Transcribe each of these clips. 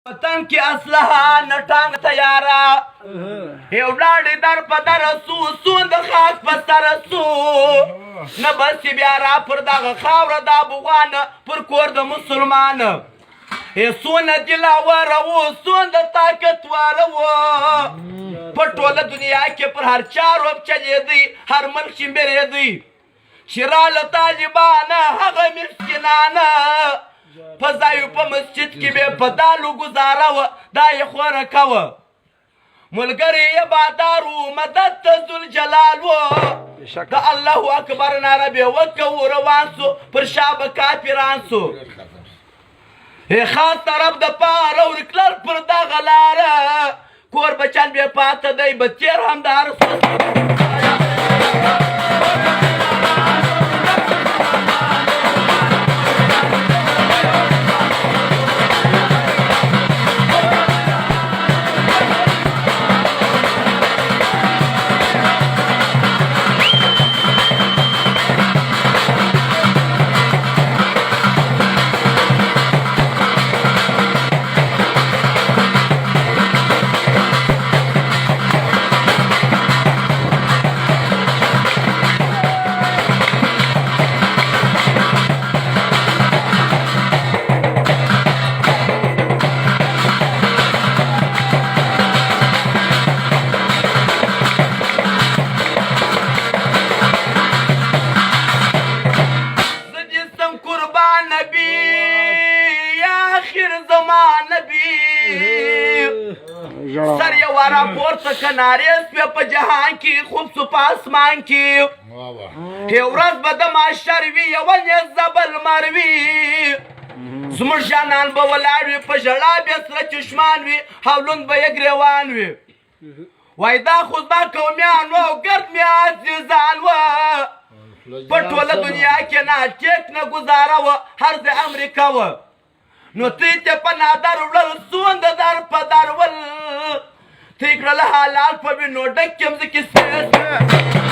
وطن کی اسلحه نټانګ تیارا یو لاړې در په در سو سوند خاک په سر سو نه بس بیا را پر دغه خاوره د افغان پر کور د مسلمان سونه دلاور و سوند طاقتور و په ټوله دنیا کې پر هر چا روب چلېدی هر ملک شمبرېدی شراله طالبانه هغه مسکینانه فضایو په مسجد کې به په دالو گزاره وه دا یې خوره کوه ملګري یې بادارو مدد ته ذوالجلال و د الله اکبر ناره به وکوو روان سو پر شا به کافران سو خاص طرف د پاره ورکلل پر دغه لاره کور بچان بې پاته دی به تېر هم د هر سر یې واره پورته که نارې سوې په جهان کې خوب سو په اسمان کې یو ورځ به د محشر وي یوه نیز زبل لمر وي زموږ جانان به ولاړ وي په ژړا بې سره چشمان وي هولند به یې ګرېوان وي وایي دا خو زما قومیان و او ګرد مې عزیزان و په ټوله دنیا کې نه ټیک نه ګزاره وه هر ځای امریکا وه نو تی ته په نادر وړل سوند در په در ول تی کړل حلال په وینو ډک یم زه کیسې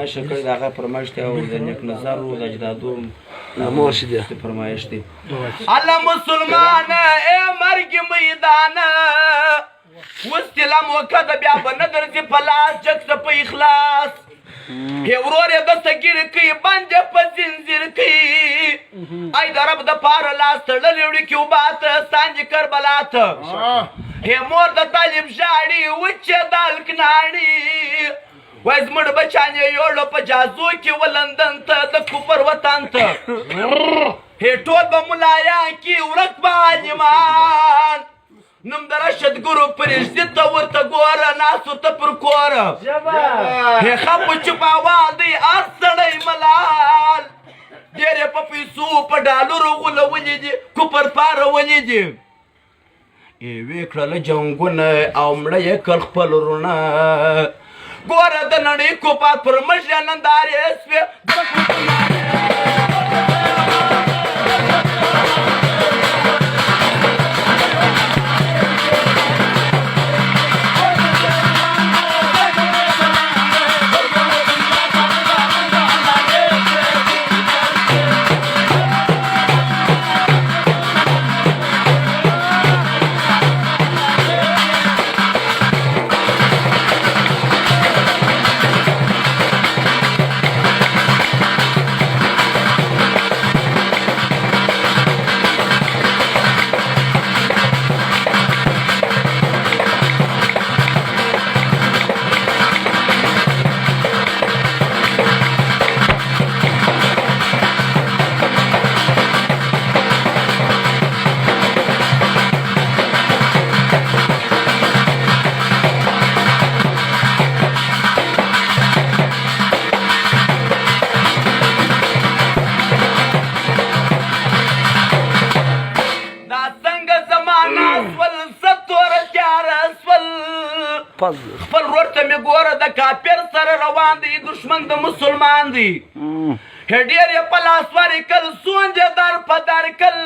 فرمایش کړی د هغه فرمایش دی او د نیک نظر و د اجدادو مرشد فرمایش دی الله مسلمان ای مرګ میدان وستلم وکړه بیا به نه درځي په لاس جګ څه په اخلاص ورور یې دسته ګیر کوي بند یې په زنځیر کوي ای د رب د پاره لاس تړلې وړي کیوبات سانجې کربلا ته مور د طالب ژاړي وچې دال کناړي وای زموږ بچیان یې یوړل په جازو کې و لندن ته د کفر وطن ته ټول به ملایان کې ورک به عالمان نوم د رشد ګورو پرېږدي ته ورته ګوره ناست ورته پر کوره ښه په چوپ احوال دی هر سړی ملال ډېر یې په پیسو په ډالرو غولولي دي کفر پارولي دي ویې کړله جنګونه او مړه یې کړل خپل ورونه ګوره د نړۍ کوپات پر مژه نندارې سوې خپل ورور ته مې ګوره د کافر سره روان دی دشمن د مسلمان دی ډېر یې په لاس ورکړل سونج یې در په در کړل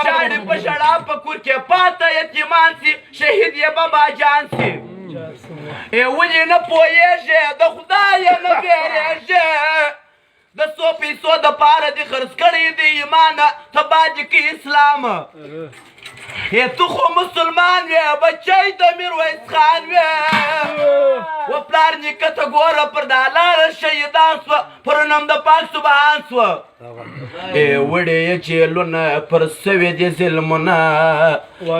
شاړې په شړا په کور کې پاته یتیمان سي شهید یې بابا جان سي ولې نه پوهېږې د خدایه نه بیرېږې د څو پیسو دپاره دې خرڅ کړی دی ایمان ته باج کې اسلام تو خو مسلمان وې بچی د میرویس خان وې و پلار نیکه ته ګوره پر دا لاره شهیدان سوه پر نوم د پاک سبحان سوه وړې یې جیلونه پر سوې دي ظلمونه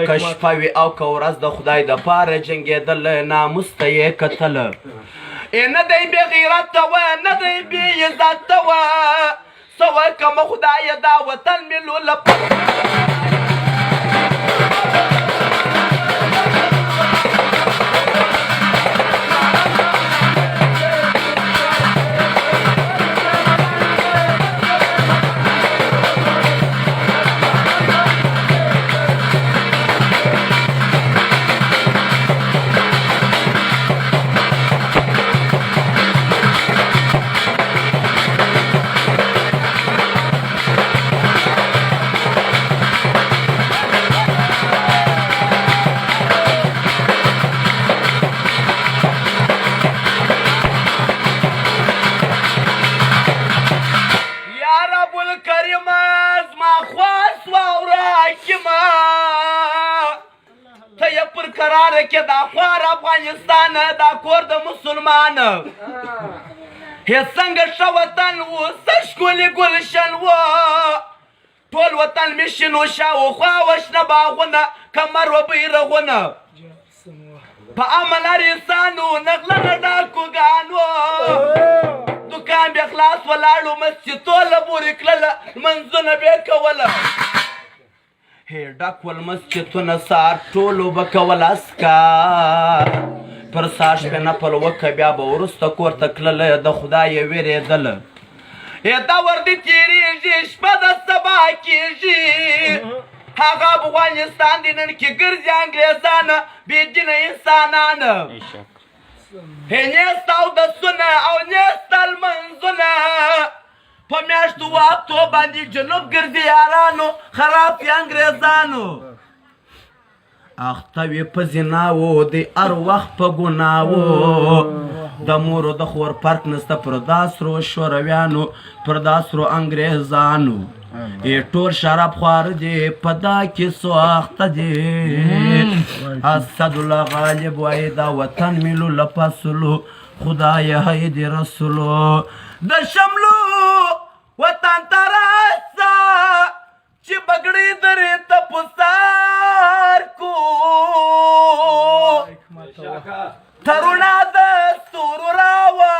که شپه وي او که ورځ د خدای دپاره جنګېدل ناموس ته یې کتله نه دی بې غیرته وه نه دی بې عزته وه څه وکړمه خدایه دا وطن مې لوله دا خوار افغانستان دا کور د مسلمان هې څنګه ښه وطن و څه ښکلي ګلشن و ټول وطن مې شین و شاوخوا و شنه باغونه کمر و بیرغونه په امن انسانو نغلنه ډاکوګان و دوکان بې خلاص ولاړو مسجد ټوله پورې کړله لمنځونه بې کوله ډک ول مسجدونه سار ټولو به کول اسکار پر سا شپې نفل وکه بیا به وروسته کور ته تلله د خدای وېرېدله دا وردي تېرېږي شپه د سبا کېږي هغه افغانستان دی نن کې ګرځي انګریزان بېدینه انسانان نیست اودسونه او نیست لمنځونه په میاشتو وختو باندې جنوب ګرځي یارانو خراب یې انګریزانو اخته وې په زناوو د هر وخت په ګناوو د مور د خور فرق نسته پر دا سرو شورویانو پر دا سرو انګریزانو ټول شراب خوار دي په دا کې څو اخته دي اسدالله غالب وایي دا وطن مې لوله فصلو خدایه هیدې رسولو د شملو وطن ته راسه چې بګړې درې ته پسار کو ترونا د ستورو راوه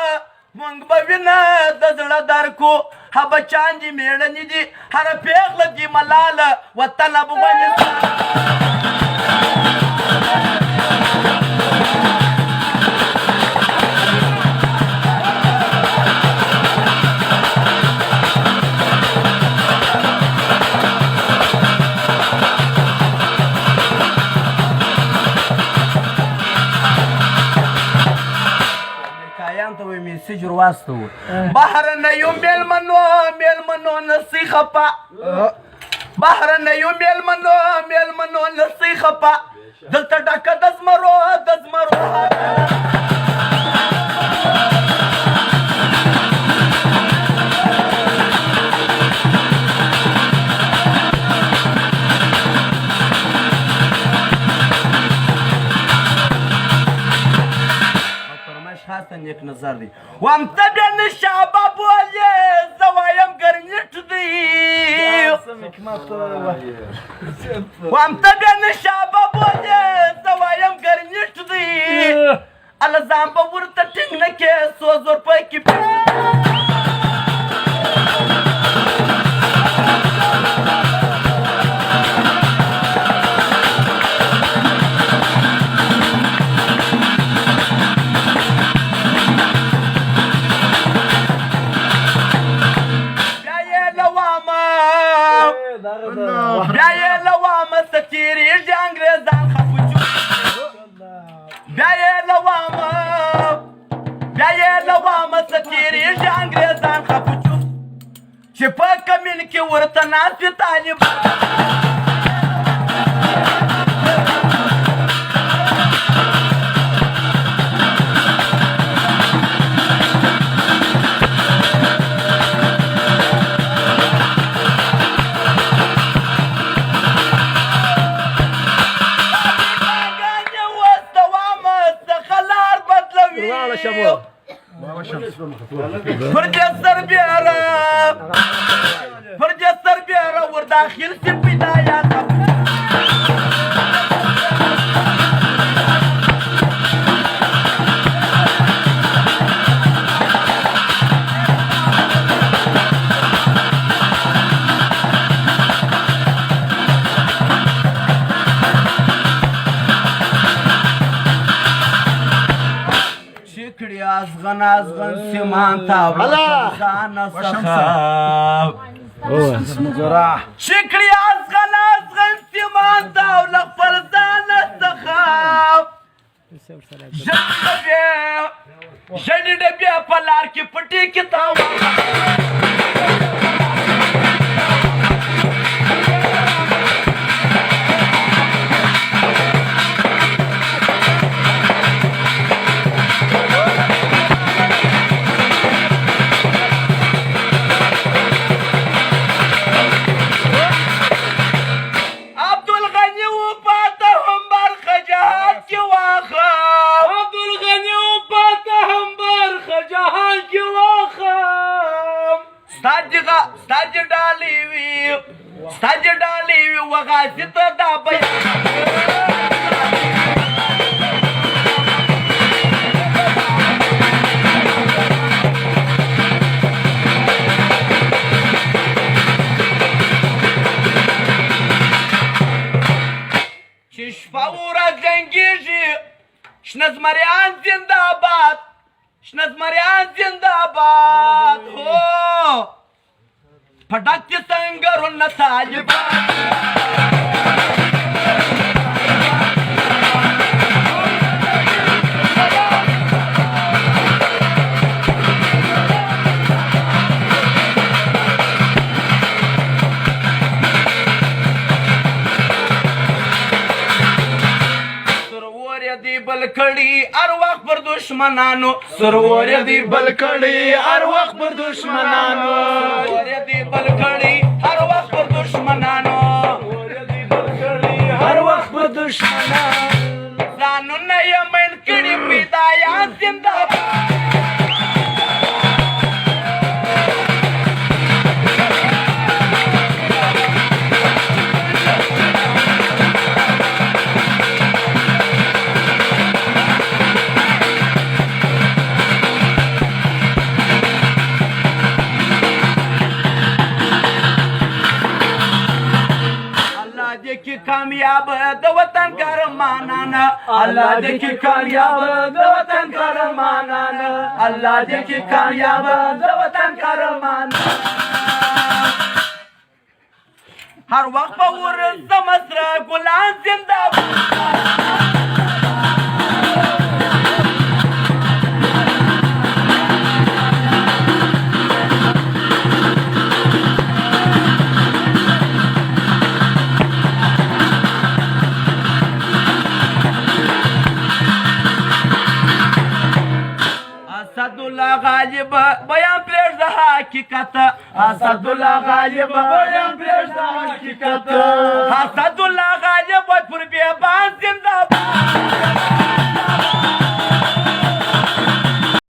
مونږ به وینه د زړه درکو ها بچان دي میړنې دي هره پیغله دي ملاله وطن افغانستان مسیج ورواستو بهرنیو میلمنو نسی خپه بهرنیو میلمنو نسی خپه دلته ډکه د زمرو نیک نظر دی وام تبیا نشابه بولی زوایم گرنیت دی وام تبیا نشابه بولی زوایم گرنیت دی الزام به ورته ټینګ نه کې څو زور پکې بیا یې له وامه څه تېرېږي انګریزان خفه کې ورته ناست وي طالبان فرجستر بیارا ور داخل سی پیدایا ازغن سیمان تا وشان سخاب شکری ازغن سیمان تا ولخفل زان سخاب جنی ڈبیا پلار کی پٹی کتاب سج ڈالی وی وغازت دا بیان ششفا ورا جنگیجی شنزمریان زنداباد شنزمریان زنداباد ہو پھٹکتی سنگرون طالبان بلکڑی ار وقت پر دشمنانو سرور دی بلکڑی ار وقت پر دشمنانو سرور دی بلکڑی ار وقت پر دشمنانو ہر وقت پر دشمنانو زانو نیا من کڑی پیدایان زندہ کامیاب د وطن کرمانانا اللہ دیکھی کامیاب د وطن کرمانانا اللہ دیکھی کامیاب د وطن کرمانانا ہر وقت پور زمسر گلان زندہ اسداللہ غالب بیان پریش دا حقیقت اسداللہ غالب بیان پریش دا حقیقت اسداللہ غالب پر بیابان زندہ